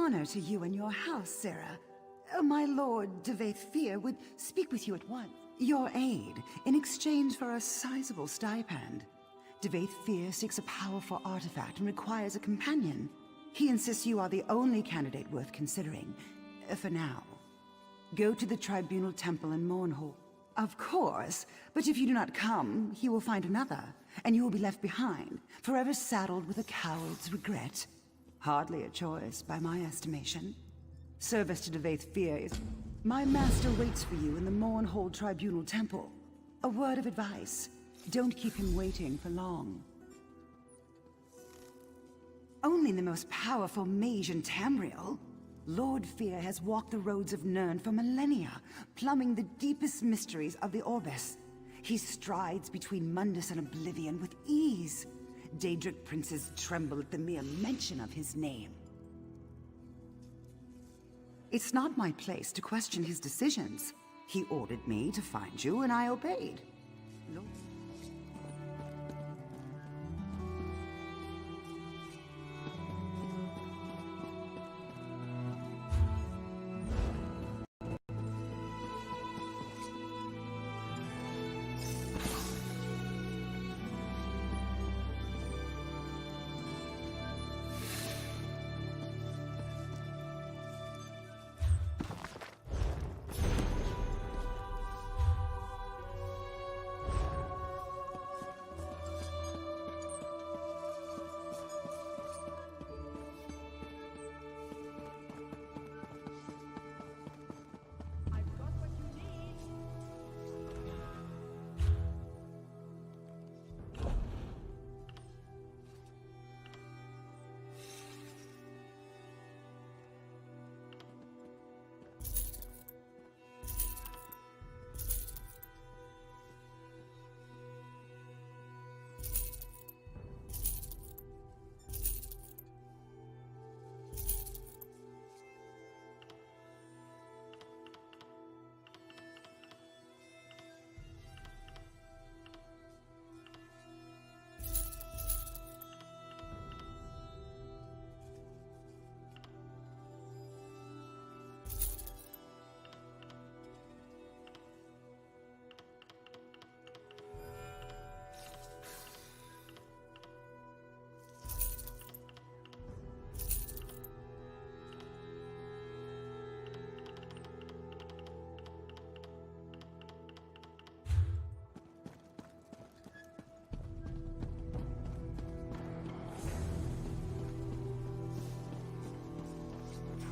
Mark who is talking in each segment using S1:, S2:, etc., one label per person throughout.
S1: honor to you and your house, Sarah. My lord Fear would speak with you at once. Your aid, in exchange for a sizable stipend. Fear seeks a powerful artifact and requires a companion. He insists you are the only candidate worth considering, for now. Go to the Tribunal Temple in Mournhall. Of course, but if you do not come, he will find another, and you will be left behind, forever saddled with a coward's regret. Hardly a choice, by my estimation. Service to Fear is... My master waits for you in the Mournhall Tribunal Temple. A word of advice. Don't keep him waiting for long. Only the most powerful mage in Tamriel. Lord Fear has walked the roads of Nirn for millennia, plumbing the deepest mysteries of the Orbis. He strides between Mundus and Oblivion with ease. Daedric princes tremble at the mere mention of his name. It's not my place to question his decisions. He ordered me to find you, and I obeyed. Lord.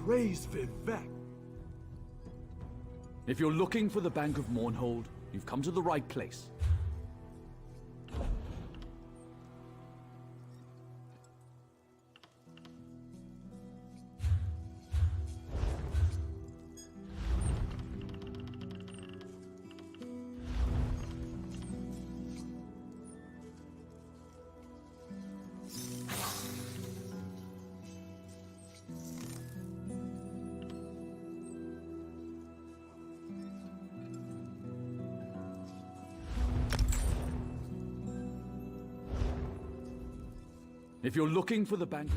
S2: Praise Vivek.
S3: If you're looking for the Bank of Mournhold, you've come to the right place. If you're looking for the bank...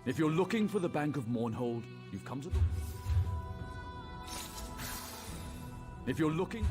S3: If you're looking for the Bank of Mournhold, you've come to the... If you're looking...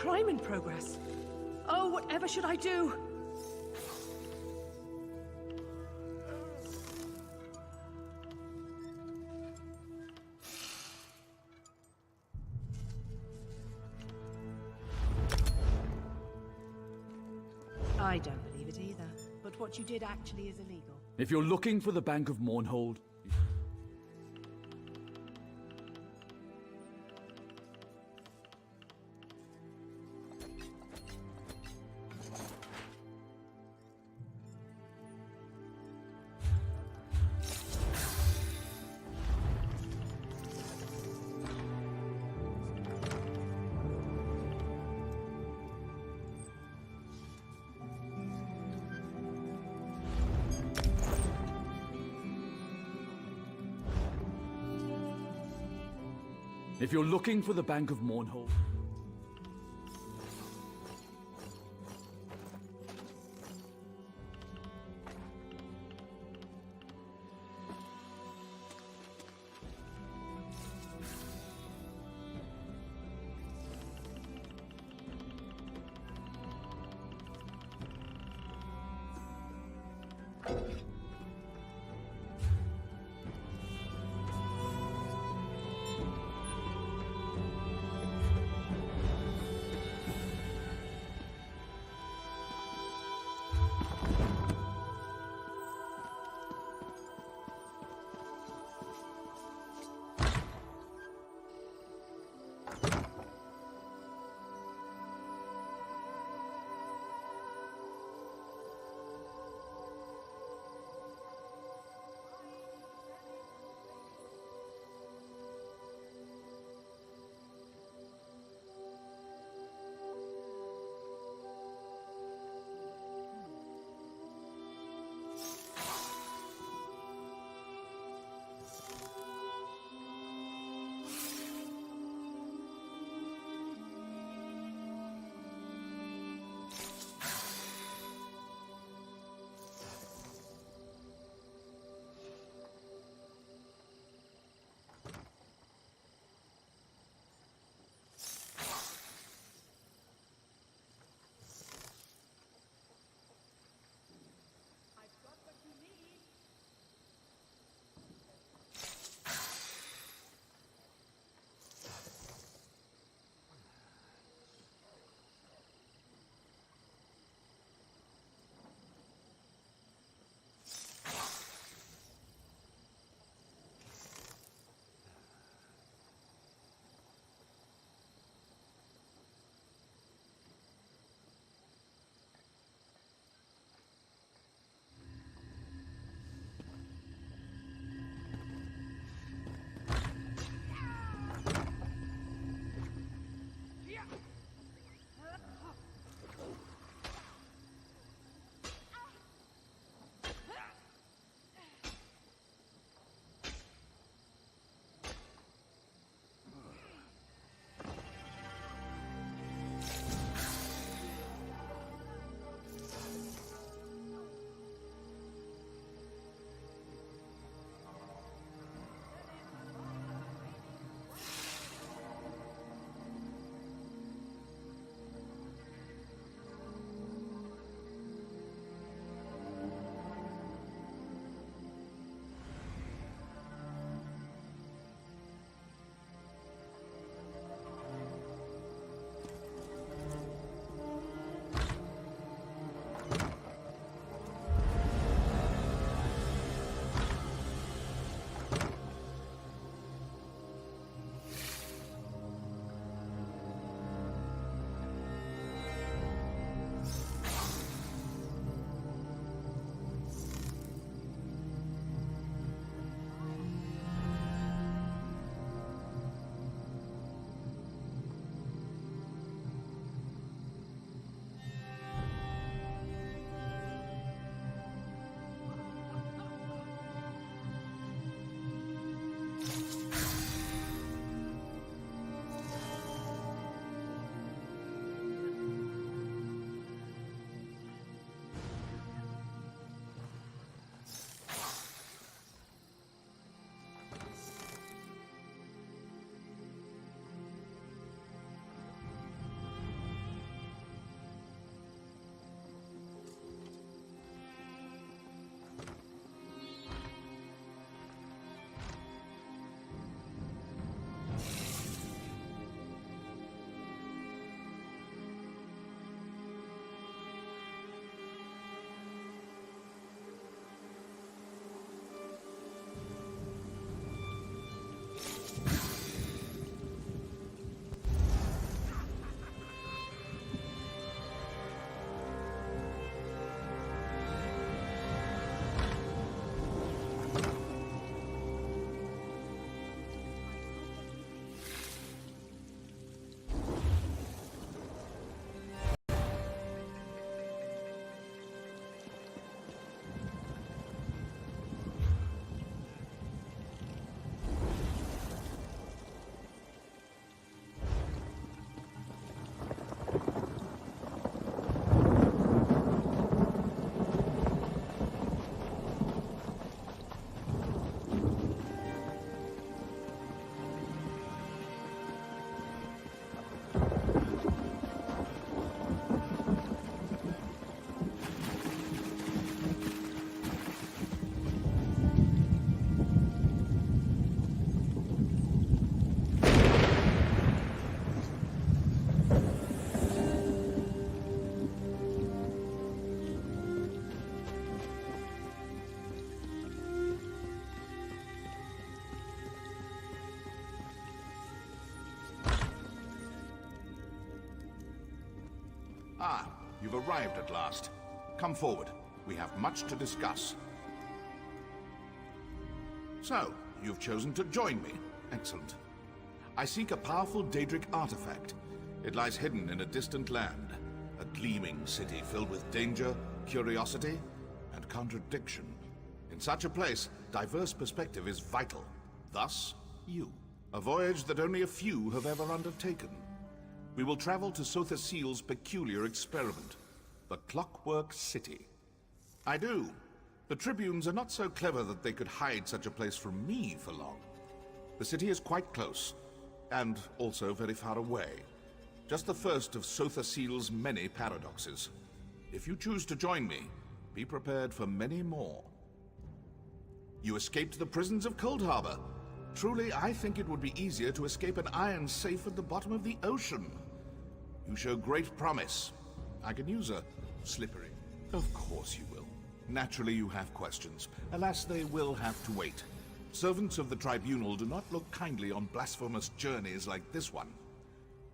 S4: crime in progress. Oh, whatever should I do? I don't believe it either, but what you did actually is illegal.
S3: If you're looking for the Bank of Mournhold, if you're looking for the Bank of Mournhold,
S5: Ah, you've arrived at last. Come forward. We have much to discuss. So, you've chosen to join me. Excellent. I seek a powerful Daedric artifact. It lies hidden in a distant land. A gleaming city filled with danger, curiosity, and contradiction. In such a place, diverse perspective is vital. Thus, you. A voyage that only a few have ever undertaken. We will travel to Sotha Seal's peculiar experiment, the Clockwork City. I do. The Tribunes are not so clever that they could hide such a place from me for long. The city is quite close, and also very far away. Just the first of Sotha Seal's many paradoxes. If you choose to join me, be prepared for many more. You escaped the prisons of Cold Harbor. Truly, I think it would be easier to escape an iron safe at the bottom of the ocean. You show great promise. I can use a slippery. Of course you will. Naturally you have questions. Alas, they will have to wait. Servants of the Tribunal do not look kindly on blasphemous journeys like this one.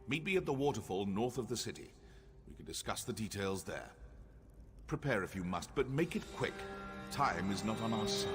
S5: Meet me at the waterfall north of the city. We can discuss the details there. Prepare if you must, but make it quick. Time is not on our side.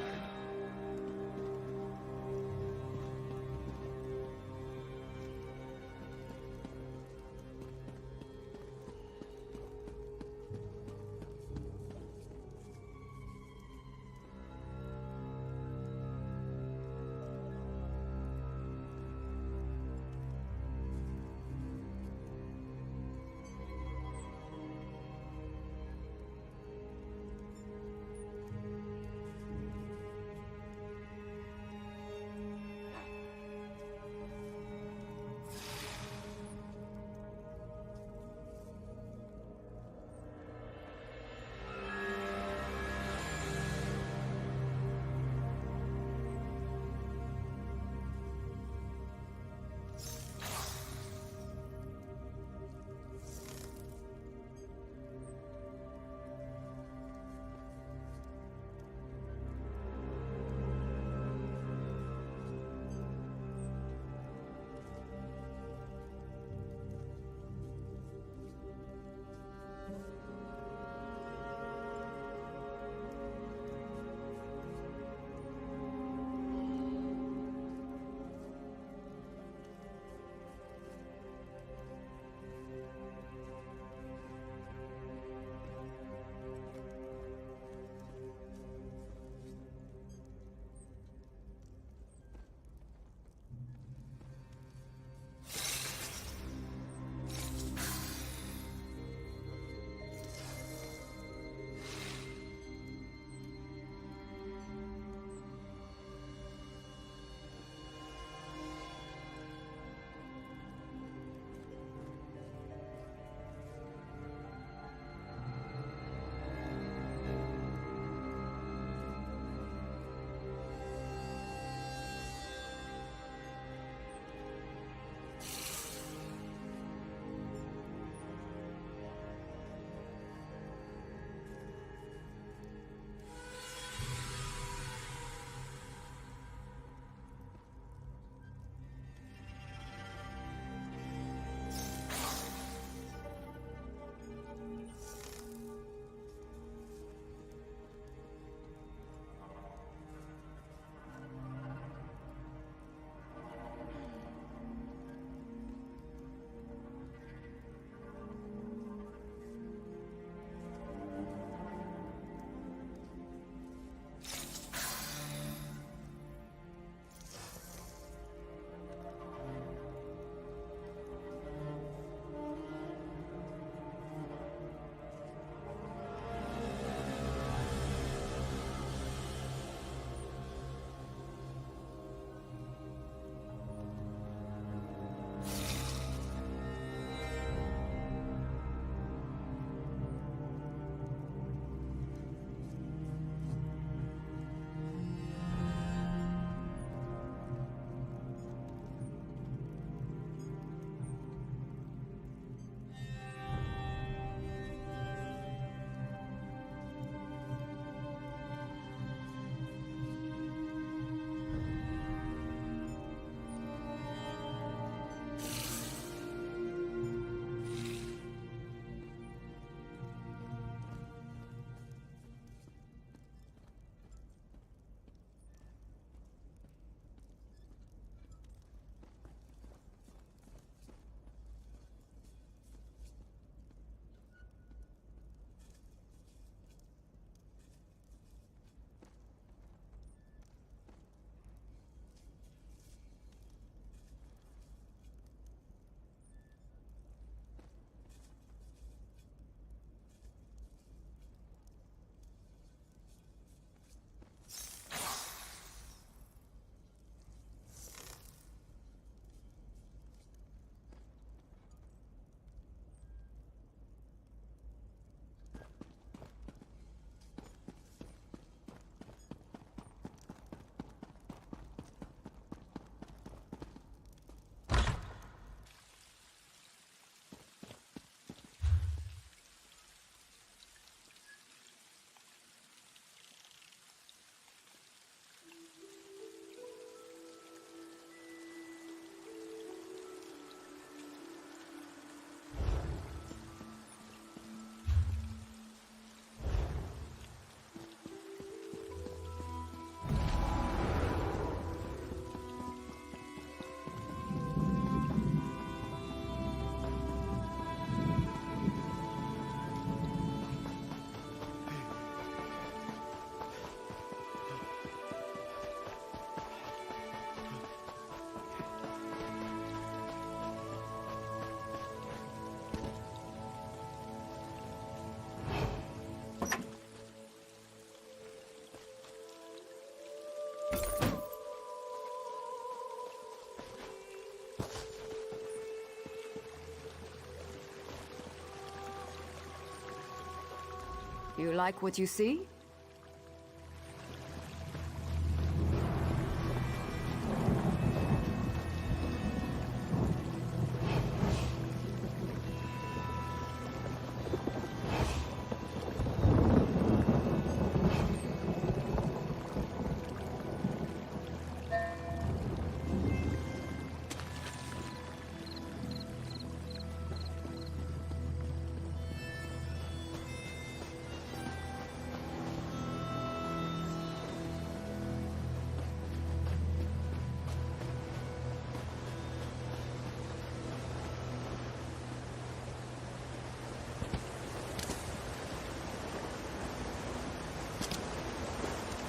S6: You like what you see?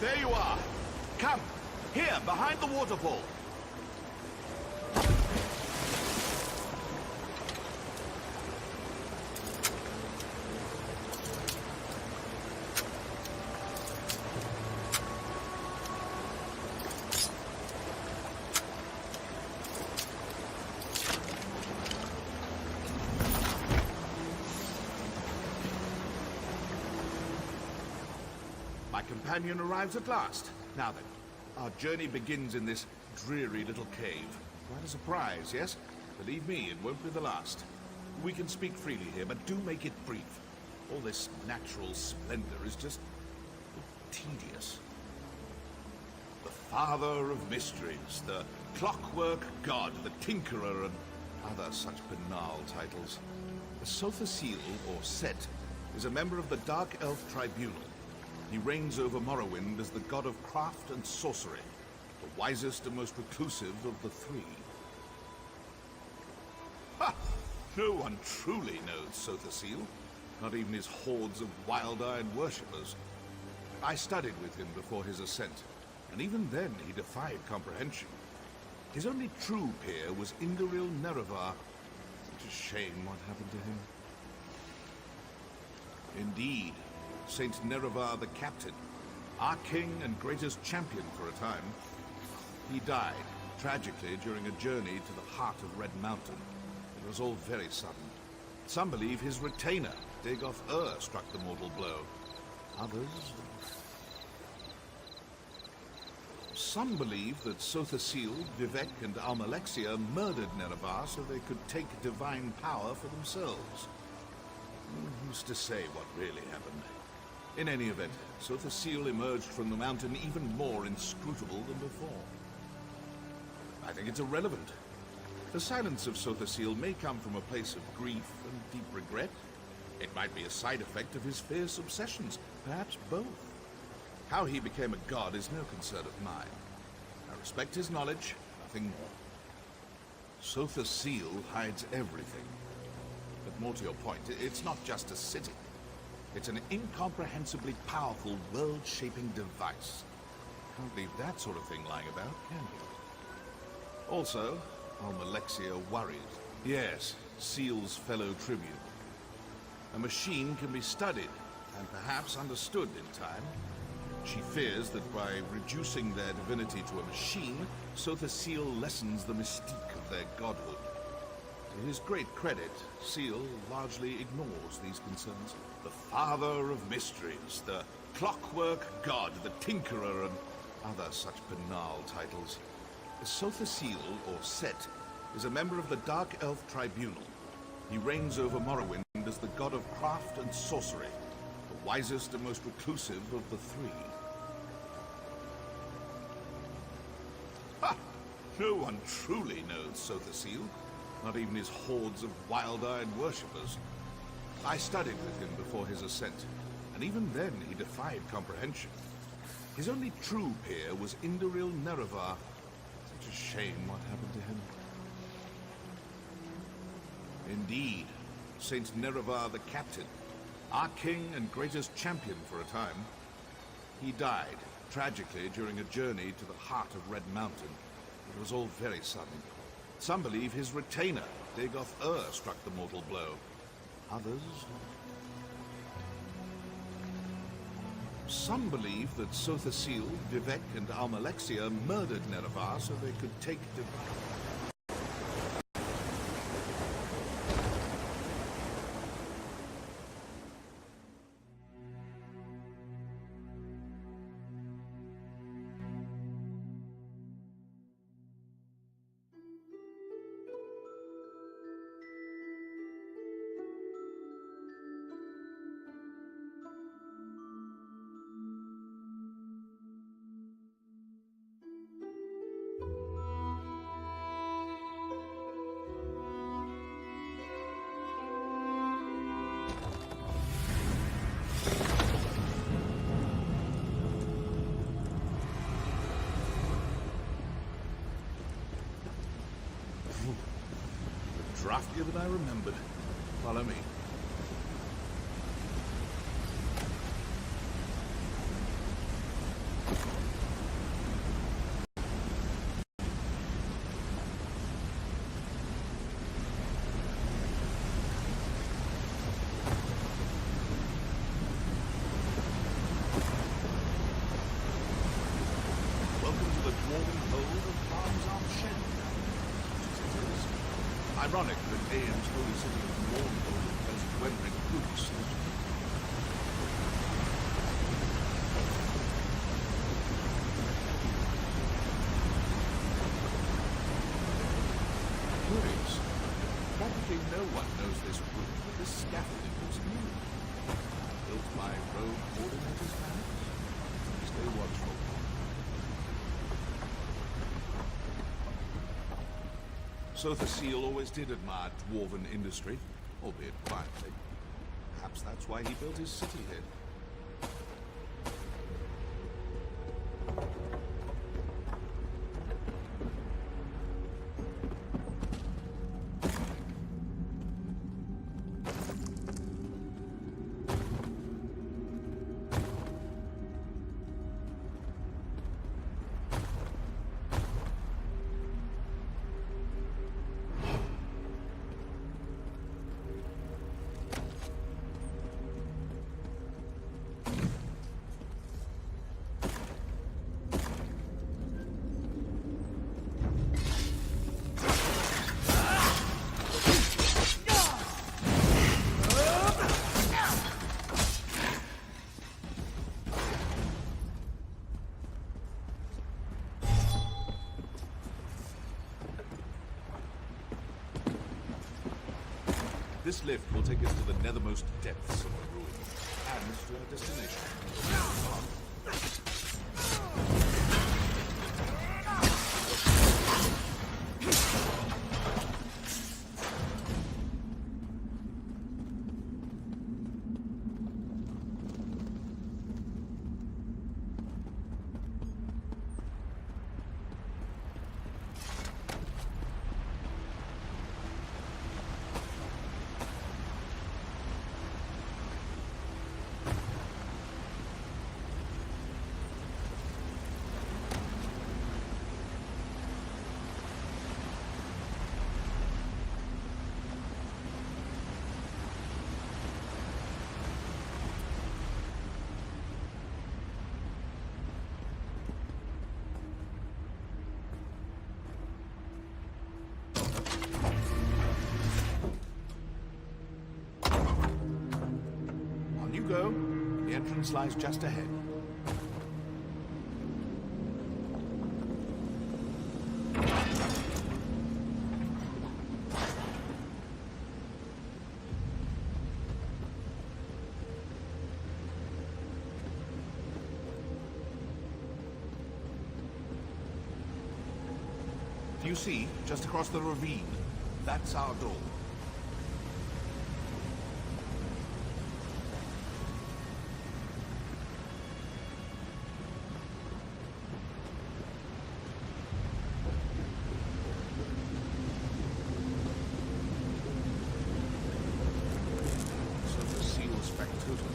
S5: There you are. Come. Here, behind the waterfall. My companion arrives at last. Now then, our journey begins in this dreary little cave. Quite a surprise, yes? Believe me, it won't be the last. We can speak freely here, but do make it brief. All this natural splendor is just tedious. The Father of Mysteries, the Clockwork God, the Tinkerer, and other such banal titles. The Sothasil, or Set, is a member of the Dark Elf Tribunal. He reigns over Morrowind as the god of craft and sorcery, the wisest and most reclusive of the three. Ha! No one truly knows Sothasil, not even his hordes of wild-eyed worshippers. I studied with him before his ascent, and even then he defied comprehension. His only true peer was Indoril Nerevar. Such a shame what happened to him. Indeed. Saint Nerevar the Captain, our king and greatest champion for a time. He died, tragically, during a journey to the heart of Red Mountain. It was all very sudden. Some believe his retainer, Dagoth Ur, struck the mortal blow. Others... Some believe that Sothasil, Vivek, and Almalexia murdered Nerevar so they could take divine power for themselves. Who's to say what really happened? In any event, Sothasil emerged from the mountain even more inscrutable than before. I think it's irrelevant. The silence of Sothasil may come from a place of grief and deep regret. It might be a side effect of his fierce obsessions, perhaps both. How he became a god is no concern of mine. I respect his knowledge, nothing more. Sothasil hides everything. But more to your point, it's not just a city. It's an incomprehensibly powerful, world-shaping device. Can't leave that sort of thing lying about, can you? Also, Almalexia worries. Yes, Seal's fellow tribune. A machine can be studied, and perhaps understood in time. She fears that by reducing their divinity to a machine, Sothasil lessens the mystique of their godhood. To his great credit, Seal largely ignores these concerns. The Father of Mysteries, the Clockwork God, the Tinkerer, and other such banal titles. Sothasil, or Set, is a member of the Dark Elf Tribunal. He reigns over Morrowind as the god of craft and sorcery, the wisest and most reclusive of the three. Ha! No one truly knows Sothasil, not even his hordes of wild-eyed worshippers. I studied with him before his ascent, and even then he defied comprehension. His only true peer was Indoril Nerevar. Such a shame what happened to him. Indeed, Saint Nerevar the Captain, our king and greatest champion for a time. He died, tragically, during a journey to the heart of Red Mountain. It was all very sudden. Some believe his retainer, Dagoth Ur, struck the mortal blow. Others... Some believe that Sothasil, Vivek, and Almalexia murdered Nerevar so they could take... Draftier than I remembered. Follow me. Ironic that Aeon's holy city of Mournhold has dwindling roots. Curious. Practically no one knows this route, but this scaffolding was new. Built by road coordinators, perhaps? Stay watchful. So the seal always did admire dwarven industry, albeit quietly. Perhaps that's why he built his city here. This lift will take us to the nethermost depths of the ruin, and to our destination. Come on. Go. The entrance lies just ahead. Do you see, just across the ravine? That's our door.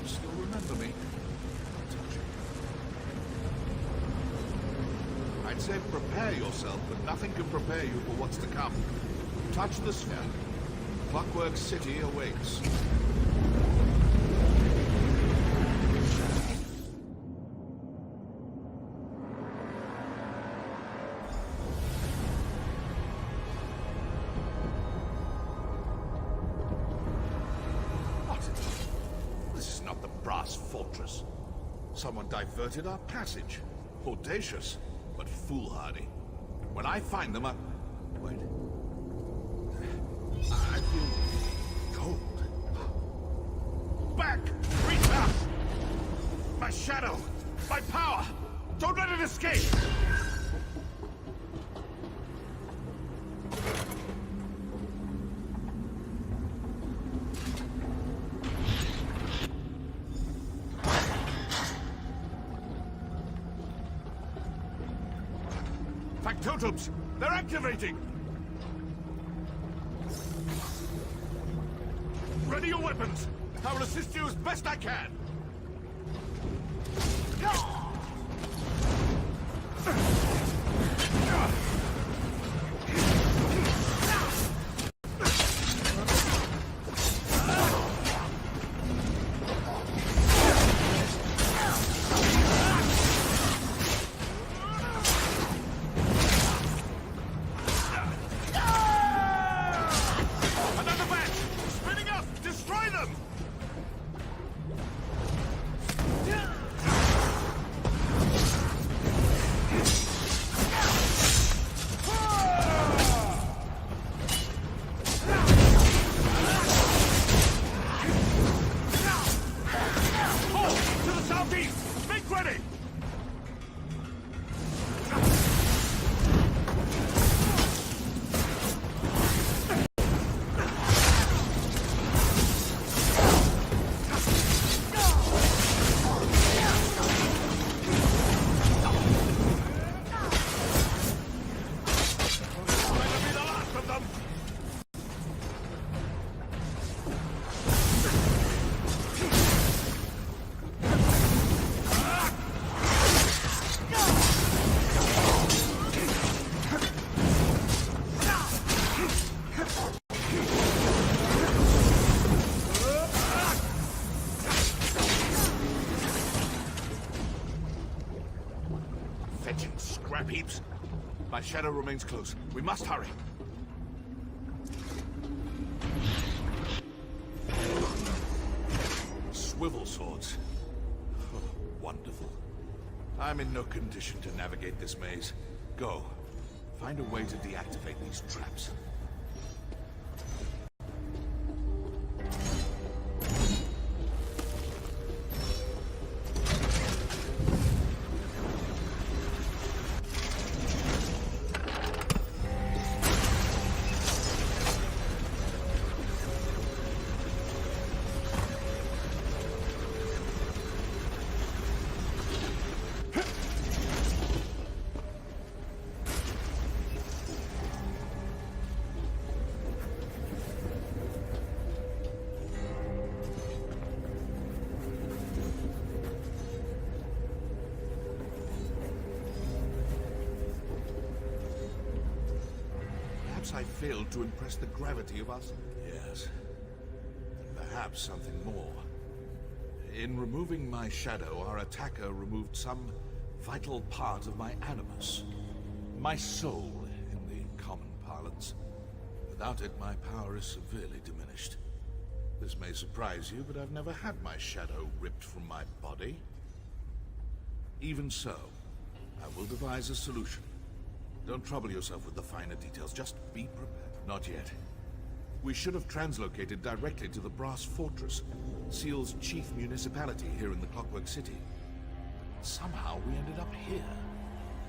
S5: Still remember me. I'd say prepare yourself, but nothing can prepare you for what's to come. Touch the sphere. Clockwork City awaits. Fortress. Someone diverted our passage. Audacious, but foolhardy. When I find them, wait. I feel cold. Back! Reach out! My shadow! My power! Don't let it escape! Factotums! They're activating! Ready your weapons! I will assist you as best I can! Scrap heaps. My shadow remains close. We must hurry. Swivel swords. Oh, wonderful. I'm in no condition to navigate this maze. Go. Find a way to deactivate these traps. I failed to impress the gravity of us. Yes. And perhaps something more. In removing my shadow, our attacker removed some vital part of my animus. My soul, in the common parlance. Without it, my power is severely diminished. This may surprise you, but I've never had my shadow ripped from my body. Even so, I will devise a solution. Don't trouble yourself with the finer details, just be prepared. Not yet. We should have translocated directly to the Brass Fortress, Seal's chief municipality here in the Clockwork City. Somehow we ended up here,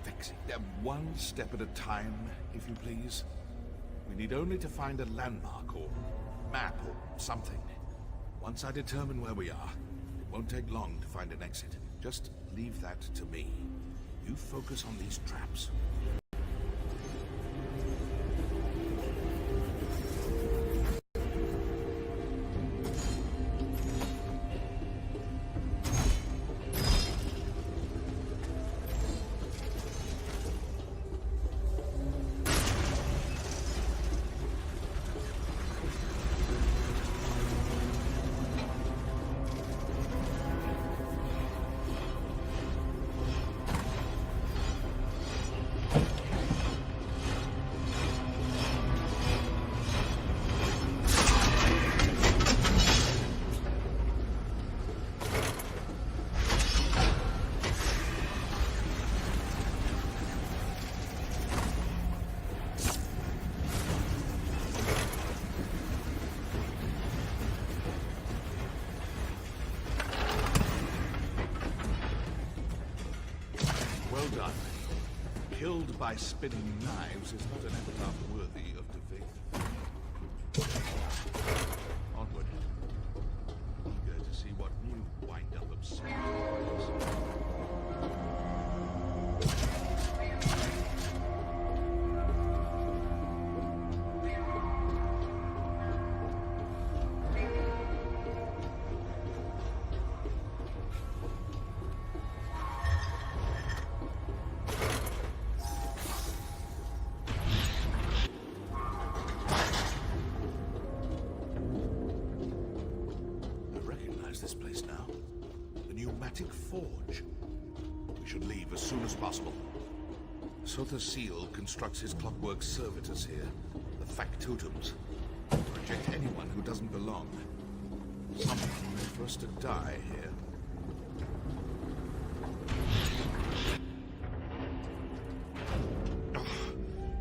S5: fixing them one step at a time, if you please. We need only to find a landmark or map or something. Once I determine where we are, it won't take long to find an exit. Just leave that to me. You focus on these traps. Killed by spinning knives is not an epitaph worthy of debate. Onward. Eager to see what new wind-up absurdity is. gigantic forge. We should leave as soon as possible. Sotha Seal constructs his clockwork servitors here, the factotums, to reject anyone who doesn't belong. Someone meant for us to die here.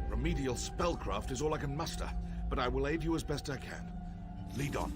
S5: Remedial spellcraft is all I can muster, but I will aid you as best I can. Lead on.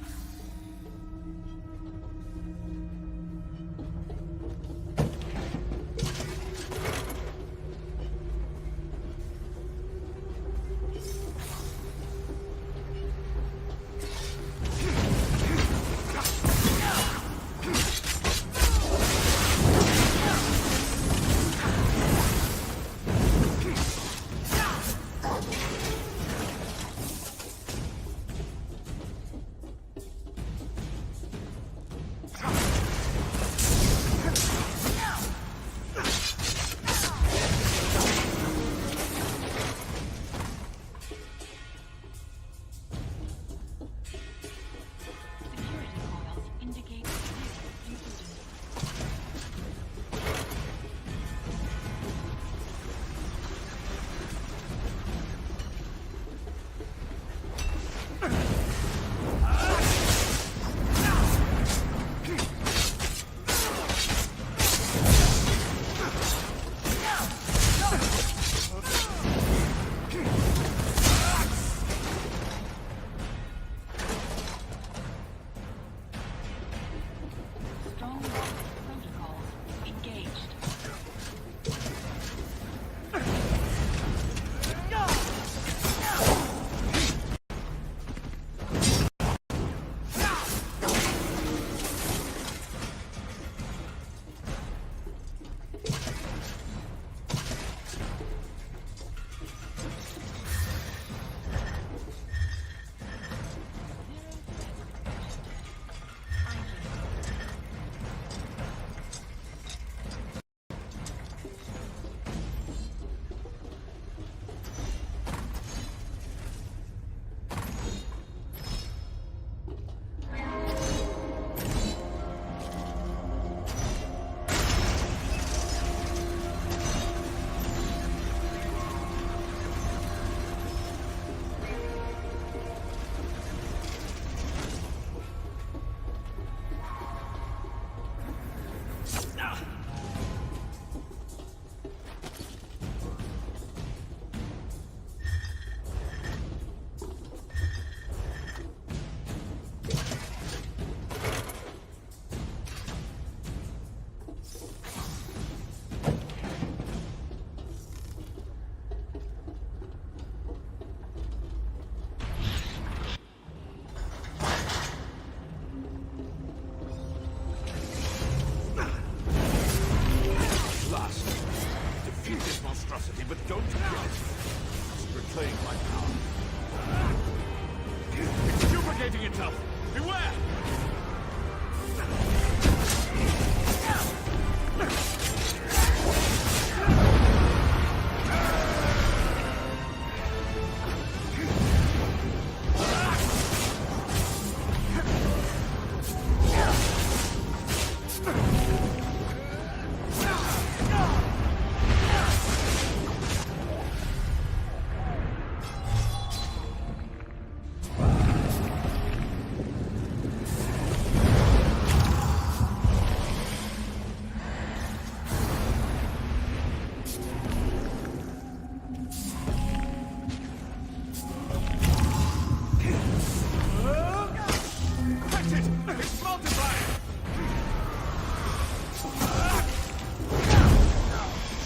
S5: But don't forget, reclaim my power. It's duplicating itself. Beware!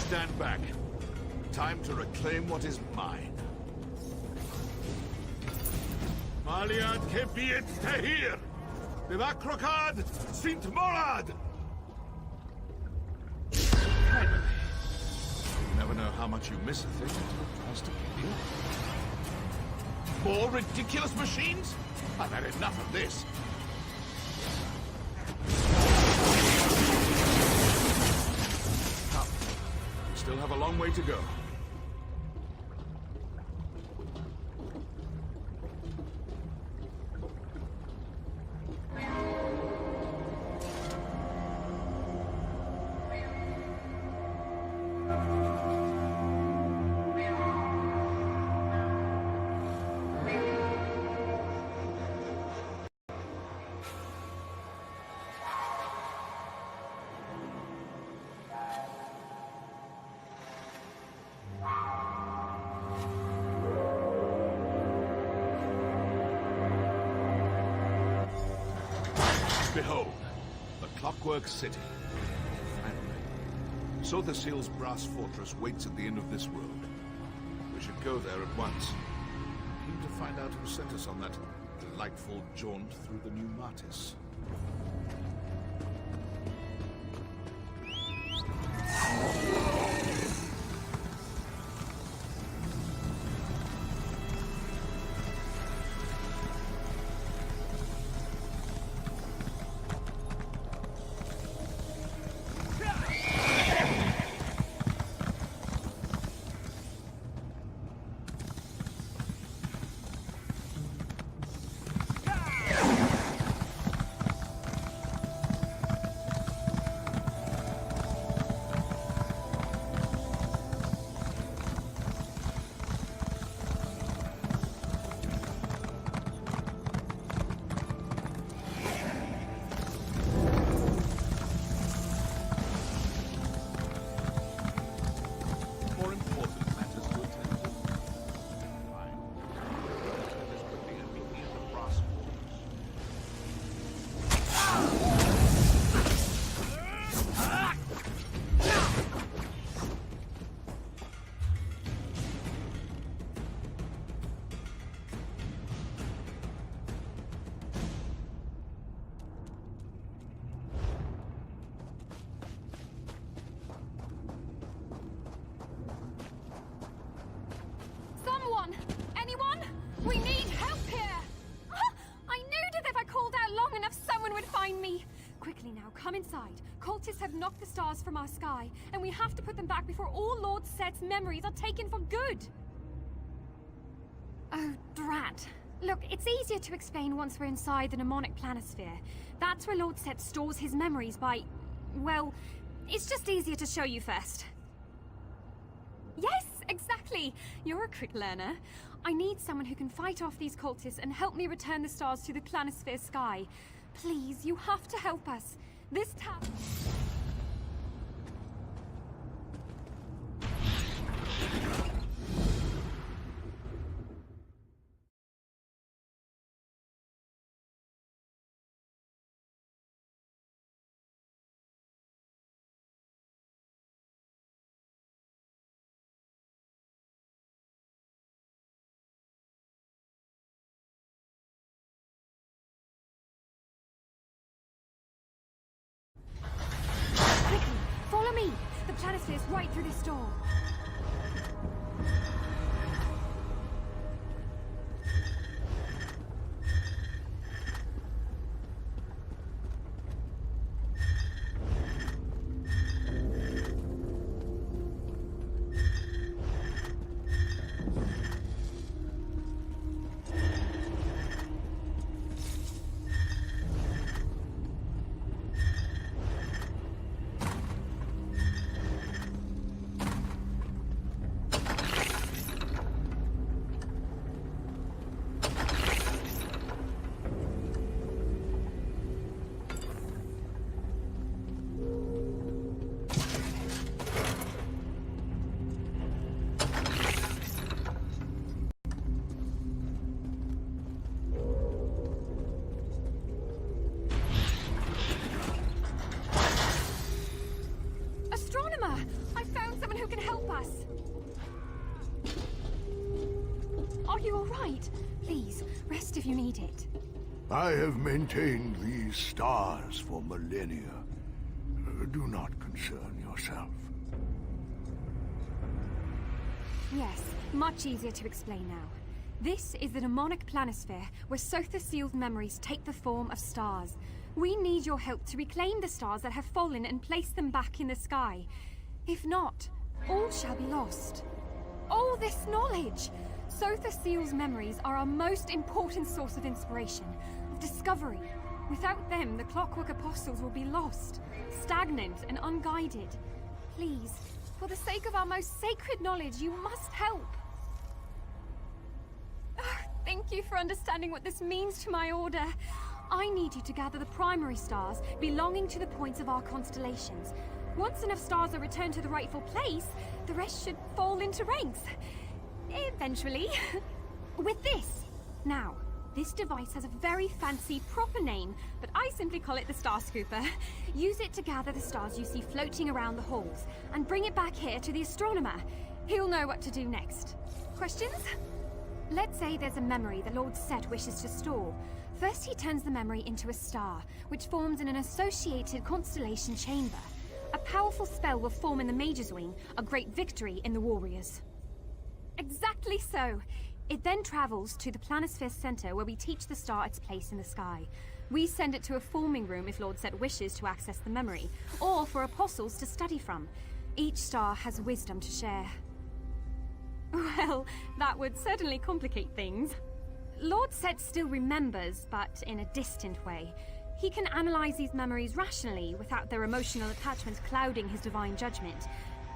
S5: Stand back. Time to reclaim what is mine. Maliad keviet tehir! Bivakrokad sint morad! Finally. You never know how much you miss a thing until it tries to kill you. More ridiculous machines? I've had enough of this. Still have a long way to go. Behold, the Clockwork City. Finally. Sotherseal's brass fortress waits at the end of this road. We should go there at once. Keen to find out who sent us on that delightful jaunt through the new Martis.
S6: Anyone? We need help here! I knew that if I called out long enough, someone would find me! Quickly now, come inside. Cultists have knocked the stars from our sky, and we have to put them back before all Lord Set's memories are taken for good! Oh, drat. Look, it's easier to explain once we're inside the mnemonic planisphere. That's where Lord Set stores his memories by... well, it's just easier to show you first. Yes, exactly! You're a quick learner. I need someone who can fight off these cultists and help me return the stars to the planisphere sky. Please, you have to help us. This town... Follow me! The planisphere's right through this door. I found someone who can help us! Are you alright? Please, rest if you need it.
S2: I have maintained these stars for millennia. Do not concern yourself.
S6: Yes, much easier to explain now. This is the mnemonic planisphere, where Sotherseal's memories take the form of stars. We need your help to reclaim the stars that have fallen and place them back in the sky. If not, all shall be lost. All this knowledge! Sotherseal's memories are our most important source of inspiration, of discovery. Without them, the Clockwork Apostles will be lost, stagnant and unguided. Please, for the sake of our most sacred knowledge, you must help. Thank you for understanding what this means to my order. I need you to gather the primary stars belonging to the points of our constellations. Once enough stars are returned to the rightful place, the rest should fall into ranks. Eventually. With this. Now, This device has a very fancy, proper name, but I simply call it the Star Scooper. Use it to gather the stars you see floating around the halls, and bring it back here to the astronomer. He'll know what to do next. Questions? Let's say there's a memory the Lord Set wishes to store. First, he turns the memory into a star, which forms in an associated constellation chamber. A powerful spell will form in the Mage's Wing, a great victory in the Warriors. Exactly so. It then travels to the Planisphere Center, where we teach the star its place in the sky. We send it to a forming room if Lord Set wishes to access the memory, or for apostles to study from. Each star has wisdom to share. Well, that would certainly complicate things. Lord Set still remembers, but in a distant way. He can analyze these memories rationally, without their emotional attachments clouding his divine judgment.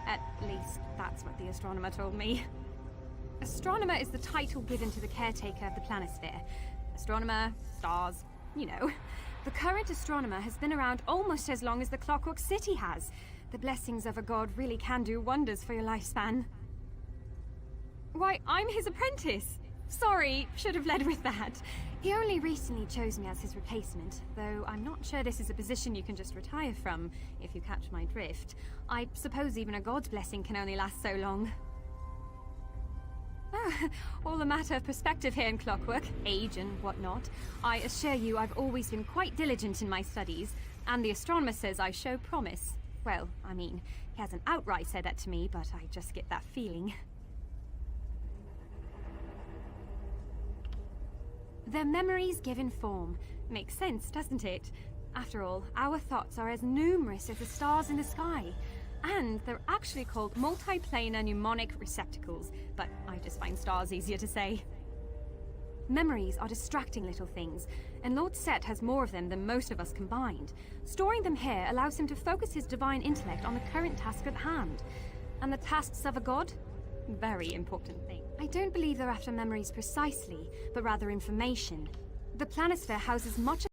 S6: At least, that's what the astronomer told me. Astronomer is the title given to the caretaker of the planisphere. Astronomer, stars, you know. The current astronomer has been around almost as long as the Clockwork City has. The blessings of a god really can do wonders for your lifespan. Why, I'm his apprentice! Sorry, should have led with that. He only recently chose me as his replacement, though I'm not sure this is a position you can just retire from, if you catch my drift. I suppose even a god's blessing can only last so long. All a matter of perspective here in Clockwork, age and whatnot. I assure you I've always been quite diligent in my studies, and the astronomer says I show promise. Well, I mean, he hasn't outright said that to me, but I just get that feeling. Their memories given form. Makes sense, doesn't it? After all, our thoughts are as numerous as the stars in the sky. And they're actually called multiplanar mnemonic receptacles, but I just find stars easier to say. Memories are distracting little things, and Lord Set has more of them than most of us combined. Storing them here allows him to focus his divine intellect on the current task at hand. And the tasks of a god? Very important thing. I don't believe they're after memories precisely, but rather information. The planisphere houses much